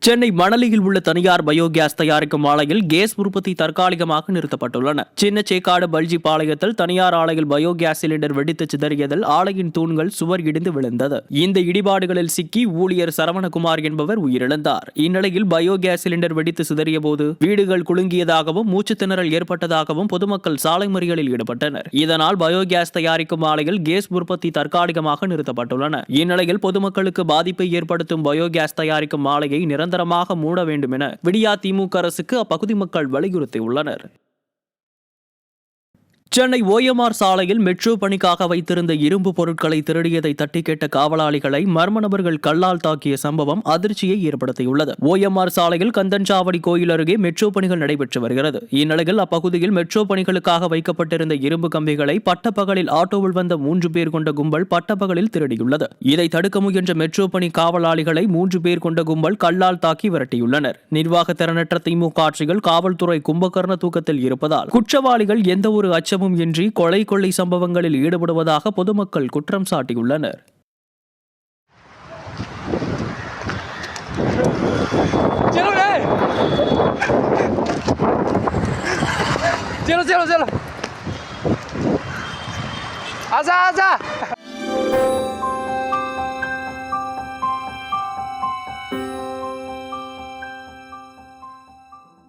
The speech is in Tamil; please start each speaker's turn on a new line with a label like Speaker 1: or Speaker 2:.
Speaker 1: சென்னை மணலியில் உள்ள தனியார் பயோகேஸ் தயாரிக்கும் ஆலையில் கேஸ் உற்பத்தி தற்காலிகமாக நிறுத்தப்பட்டுள்ளன. சின்ன சேக்காடு பல்ஜி பாளையத்தில் தனியார் ஆலையில் பயோகேஸ் சிலிண்டர் வெடித்து சிதறியதில் ஆலையின் தூண்கள் சுவர் இடிந்து விழுந்தது. இந்த இடிபாடுகளில் சிக்கி ஊழியர் சரவணகுமார் என்பவர் உயிரிழந்தார். இந்நிலையில் பயோகேஸ் சிலிண்டர் வெடித்து சிதறிய போது வீடுகள் குலுங்கியதாகவும் மூச்சு திணறல் ஏற்பட்டதாகவும் பொதுமக்கள் சாலை மறியலில் ஈடுபட்டனர். இதனால் பயோகேஸ் தயாரிக்கும் ஆலையில் கேஸ் உற்பத்தி தற்காலிகமாக நிறுத்தப்பட்டுள்ளன. இந்நிலையில் பொதுமக்களுக்கு பாதிப்பை ஏற்படுத்தும் பயோகேஸ் தயாரிக்கும் ஆலையை நிரந்தரமாக மூட வேண்டும் என விடியா திமுக அரசுக்கு அப்பகுதி மக்கள் வலியுறுத்தியுள்ளனர். சென்னை ஓஎம்ஆர் சாலையில் மெட்ரோ பணிக்காக வைத்திருந்த இரும்பு பொருட்களை திருடியதை தட்டி கேட்ட காவலாளிகளை மர்ம நபர்கள் கல்லால் தாக்கிய சம்பவம் அதிர்ச்சியை ஏற்படுத்தியுள்ளது. ஓஎம்ஆர் சாலையில் கந்தன்சாவடி கோயில் அருகே மெட்ரோ பணிகள் நடைபெற்று வருகிறது. இந்நிலையில் அப்பகுதியில் மெட்ரோ பணிகளுக்காக வைக்கப்பட்டிருந்த இரும்பு கம்பிகளை பட்டப்பகலில் ஆட்டோவில் வந்த 3 பேர் கொண்ட கும்பல் பட்டப்பகலில் திருடியுள்ளது. இதை தடுக்க முயன்ற மெட்ரோ பணி காவலாளிகளை 3 பேர் கொண்ட கும்பல் கல்லால் தாக்கி விரட்டியுள்ளனர். நிர்வாக திறனற்ற திமுக ஆட்சியில் காவல்துறை கும்பகர்ண தூக்கத்தில் இருப்பதால் குற்றவாளிகள் எந்த ஒரு அச்சம் இன்றி கொள்ளை சம்பவங்களில் ஈடுபடுவதாக பொதுமக்கள் குற்றம் சாட்டியுள்ளனர்.
Speaker 2: आजा